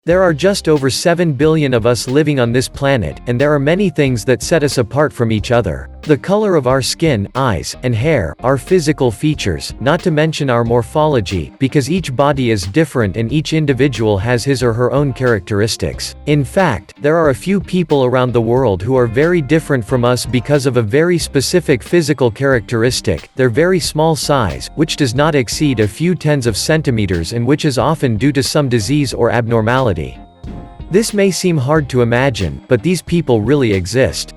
There are just over 7 billion of us living on this planet, and there are many things that set us apart from each other. The color of our skin, eyes, and hair, our physical features, not to mention our morphology, because each body is different and each individual has his or her own characteristics. In fact, there are a few people around the world who are very different from us because of a very specific physical characteristic, their very small size, which does not exceed a few tens of centimeters and which is often due to some disease or abnormality. This may seem hard to imagine, but these people really exist.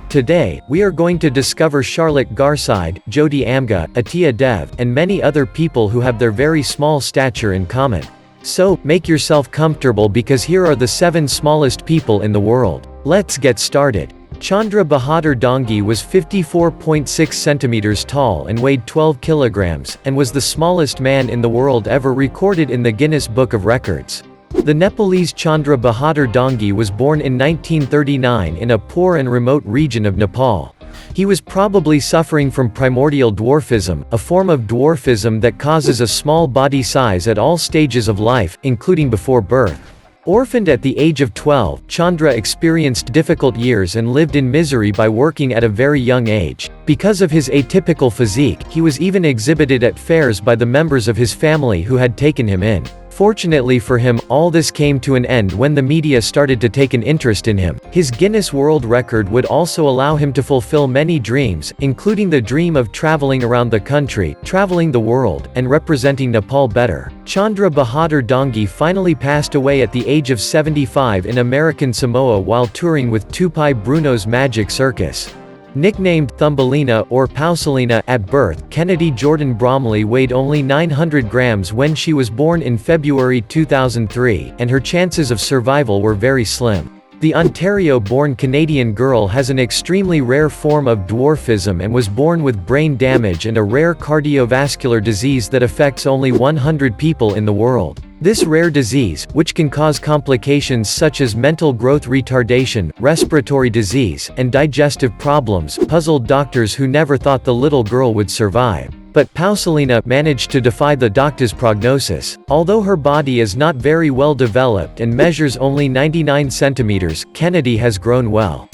Today, we are going to discover Charlotte Garside, Jyoti Amge, Atiya Dev, and many other people who have their very small stature in common. So, make yourself comfortable because here are the 7 smallest people in the world. Let's get started. Chandra Bahadur Dangi was 54.6 centimeters tall and weighed 12 kilograms, and was the smallest man in the world ever recorded in the Guinness Book of Records. The Nepalese Chandra Bahadur Dangi was born in 1939 in a poor and remote region of Nepal. He was probably suffering from primordial dwarfism, a form of dwarfism that causes a small body size at all stages of life, including before birth. Orphaned at the age of 12, Chandra experienced difficult years and lived in misery by working at a very young age. Because of his atypical physique, he was even exhibited at fairs by the members of his family who had taken him in. Fortunately for him, all this came to an end when the media started to take an interest in him. His Guinness World Record would also allow him to fulfill many dreams, including the dream of traveling around the country, traveling the world, and representing Nepal better. Chandra Bahadur Dangi finally passed away at the age of 75 in American Samoa while touring with Tupai Bruno's Magic Circus. Nicknamed Thumbelina or Pauselina at birth, Kennedy Jordan Bromley weighed only 900 grams when she was born in February 2003, and her chances of survival were very slim. The Ontario-born Canadian girl has an extremely rare form of dwarfism and was born with brain damage and a rare cardiovascular disease that affects only 100 people in the world. This rare disease, which can cause complications such as mental growth retardation, respiratory disease, and digestive problems, puzzled doctors who never thought the little girl would survive. But Pauselina managed to defy the doctor's prognosis. Although her body is not very well developed and measures only 99 centimeters, Kennedy has grown well.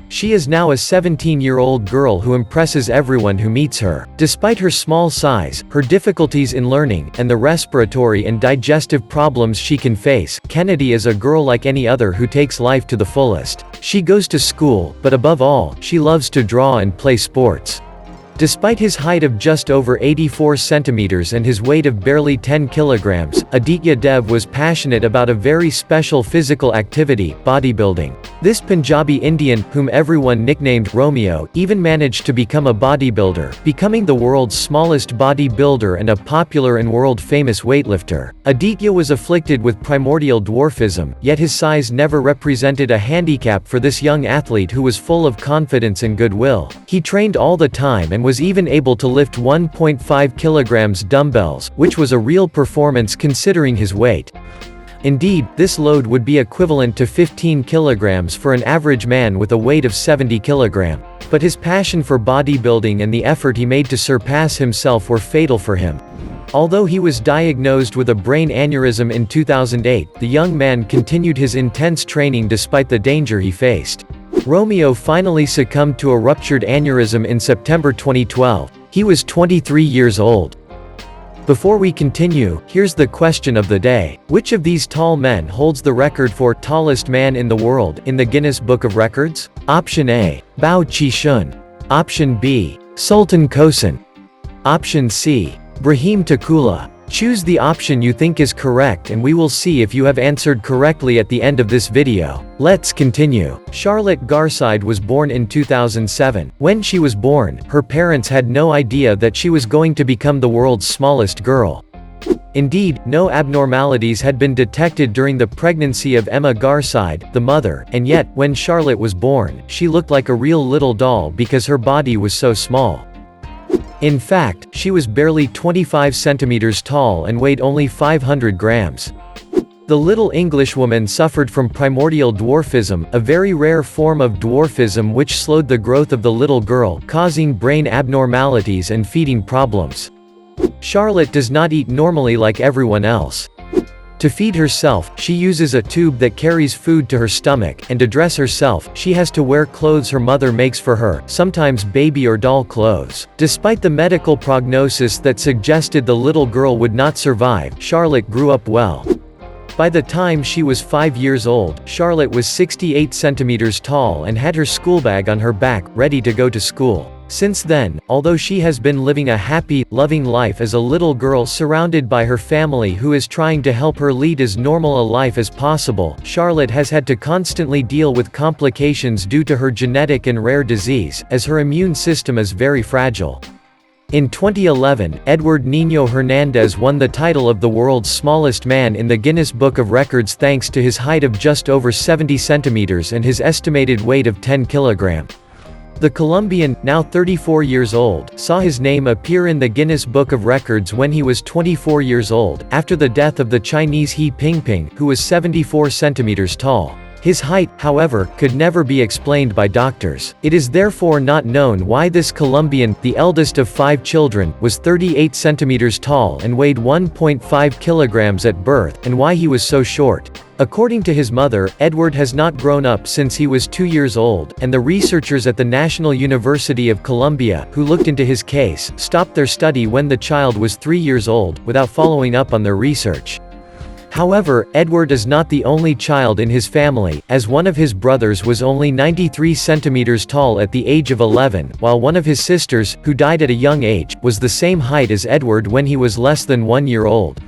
She is now a 17-year-old girl who impresses everyone who meets her. Despite her small size, her difficulties in learning, and the respiratory and digestive problems she can face, Kennedy is a girl like any other who takes life to the fullest. She goes to school, but above all, she loves to draw and play sports. Despite his height of just over 84 centimeters and his weight of barely 10 kilograms, Atiya Dev was passionate about a very special physical activity, bodybuilding. This Punjabi Indian, whom everyone nicknamed Romeo, even managed to become a bodybuilder, becoming the world's smallest bodybuilder and a popular and world-famous weightlifter. Aditya was afflicted with primordial dwarfism, yet his size never represented a handicap for this young athlete who was full of confidence and goodwill. He trained all the time and was even able to lift 1.5 kilograms dumbbells, which was a real performance considering his weight. Indeed, this load would be equivalent to 15 kilograms for an average man with a weight of 70 kilograms. But his passion for bodybuilding and the effort he made to surpass himself were fatal for him. Although he was diagnosed with a brain aneurysm in 2008, the young man continued his intense training despite the danger he faced. Romeo finally succumbed to a ruptured aneurysm in September 2012. He was 23 years old. Before we continue, here's the question of the day. Which of these tall men holds the record for tallest man in the world in the Guinness Book of Records? Option A, Bao Chi-shun. Option B, Sultan Kosin. Option C, Brahim Takula. Choose the option you think is correct and we will see if you have answered correctly at the end of this video. Let's continue. Charlotte Garside was born in 2007. When she was born, her parents had no idea that she was going to become the world's smallest girl. Indeed, no abnormalities had been detected during the pregnancy of Emma Garside, the mother, and yet, when Charlotte was born, she looked like a real little doll because her body was so small. In fact, she was barely 25 centimeters tall and weighed only 500 grams. The little Englishwoman suffered from primordial dwarfism, a very rare form of dwarfism which slowed the growth of the little girl, causing brain abnormalities and feeding problems. Charlotte does not eat normally like everyone else. To feed herself, she uses a tube that carries food to her stomach, and to dress herself, she has to wear clothes her mother makes for her, sometimes baby or doll clothes. Despite the medical prognosis that suggested the little girl would not survive, Charlotte grew up well. By the time she was 5 years old, Charlotte was 68 centimeters tall and had her schoolbag on her back, ready to go to school. Since then, although she has been living a happy, loving life as a little girl surrounded by her family who is trying to help her lead as normal a life as possible, Charlotte has had to constantly deal with complications due to her genetic and rare disease, as her immune system is very fragile. In 2011, Edward Niño Hernandez won the title of the world's smallest man in the Guinness Book of Records thanks to his height of just over 70 centimeters and his estimated weight of 10 kilograms. The Colombian, now 34 years old, saw his name appear in the Guinness Book of Records when he was 24 years old, after the death of the Chinese He Pingping, who was 74 centimeters tall. His height, however, could never be explained by doctors. It is therefore not known why this Colombian, the eldest of 5 children, was 38 centimeters tall and weighed 1.5 kilograms at birth, and why he was so short. According to his mother, Edward has not grown up since he was 2 years old, and the researchers at the National University of Colombia, who looked into his case, stopped their study when the child was 3 years old, without following up on their research. However, Edward is not the only child in his family, as one of his brothers was only 93 centimeters tall at the age of 11, while one of his sisters, who died at a young age, was the same height as Edward when he was less than 1 year old.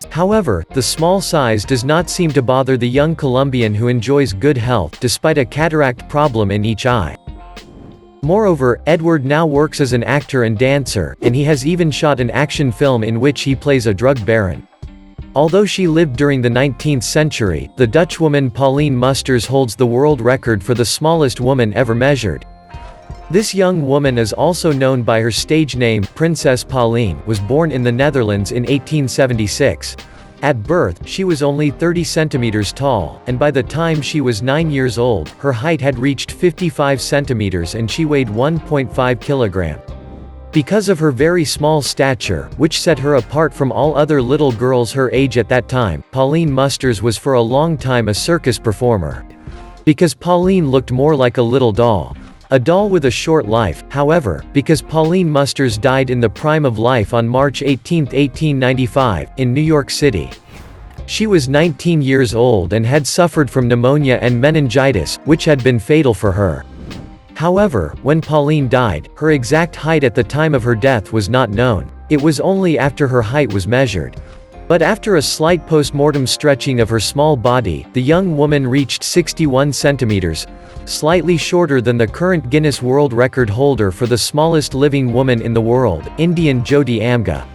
However, the small size does not seem to bother the young Colombian who enjoys good health despite a cataract problem in each eye. Moreover, Edward now works as an actor and dancer, and he has even shot an action film in which he plays a drug baron. Although she lived during the 19th century, the Dutchwoman Pauline Musters holds the world record for the smallest woman ever measured. This young woman is also known by her stage name, Princess Pauline, was born in the Netherlands in 1876. At birth, she was only 30 centimeters tall, and by the time she was 9 years old, her height had reached 55 centimeters and she weighed 1.5 kilograms. Because of her very small stature, which set her apart from all other little girls her age at that time, Pauline Musters was for a long time a circus performer. Because Pauline looked more like a little doll. A doll with a short life, however, because Pauline Musters died in the prime of life on March 18, 1895, in New York City. She was 19 years old and had suffered from pneumonia and meningitis, which had been fatal for her. However, when Pauline died, her exact height at the time of her death was not known. It was only after her height was measured. But after a slight post-mortem stretching of her small body, the young woman reached 61 centimeters, slightly shorter than the current Guinness World Record holder for the smallest living woman in the world, Indian Jyoti Amge.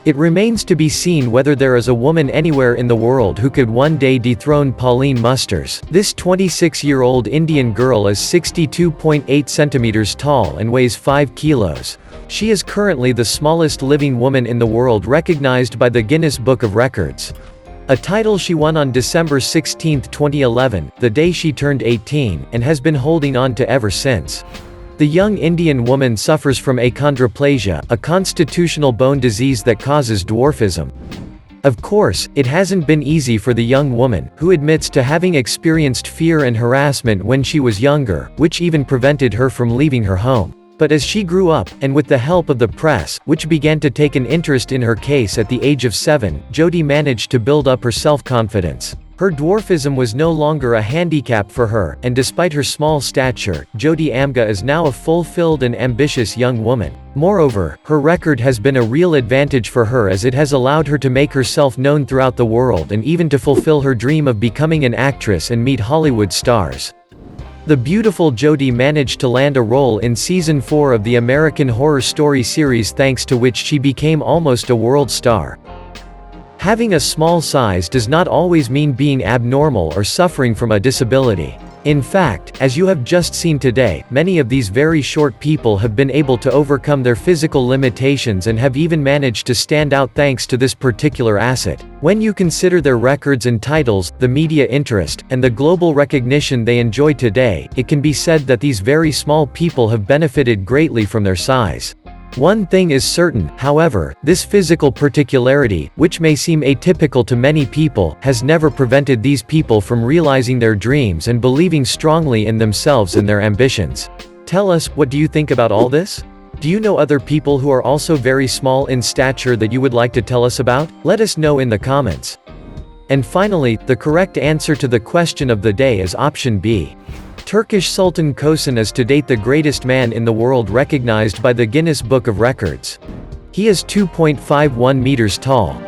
It remains to be seen whether there is a woman anywhere in the world who could one day dethrone Pauline Musters. This 26-year-old Indian girl is 62.8 centimeters tall and weighs 5 kilos. She is currently the smallest living woman in the world recognized by the Guinness Book of Records. A title she won on December 16, 2011, the day she turned 18, and has been holding on to ever since. The young Indian woman suffers from achondroplasia, a constitutional bone disease that causes dwarfism. Of course, it hasn't been easy for the young woman, who admits to having experienced fear and harassment when she was younger, which even prevented her from leaving her home. But as she grew up, and with the help of the press, which began to take an interest in her case at the age of 7, Jyoti managed to build up her self-confidence. Her dwarfism was no longer a handicap for her, and despite her small stature, Jyoti Amge is now a fulfilled and ambitious young woman. Moreover, her record has been a real advantage for her as it has allowed her to make herself known throughout the world and even to fulfill her dream of becoming an actress and meet Hollywood stars. The beautiful Jyoti managed to land a role in Season 4 of the American Horror Story series, thanks to which she became almost a world star. Having a small size does not always mean being abnormal or suffering from a disability. In fact, as you have just seen today, many of these very short people have been able to overcome their physical limitations and have even managed to stand out thanks to this particular asset. When you consider their records and titles, the media interest, and the global recognition they enjoy today, it can be said that these very small people have benefited greatly from their size. One thing is certain, however, this physical particularity, which may seem atypical to many people, has never prevented these people from realizing their dreams and believing strongly in themselves and their ambitions. Tell us, what do you think about all this? Do you know other people who are also very small in stature that you would like to tell us about? Let us know in the comments. And finally, the correct answer to the question of the day is option B. Turkish Sultan Kösen is to date the greatest man in the world recognized by the Guinness Book of Records. He is 2.51 meters tall.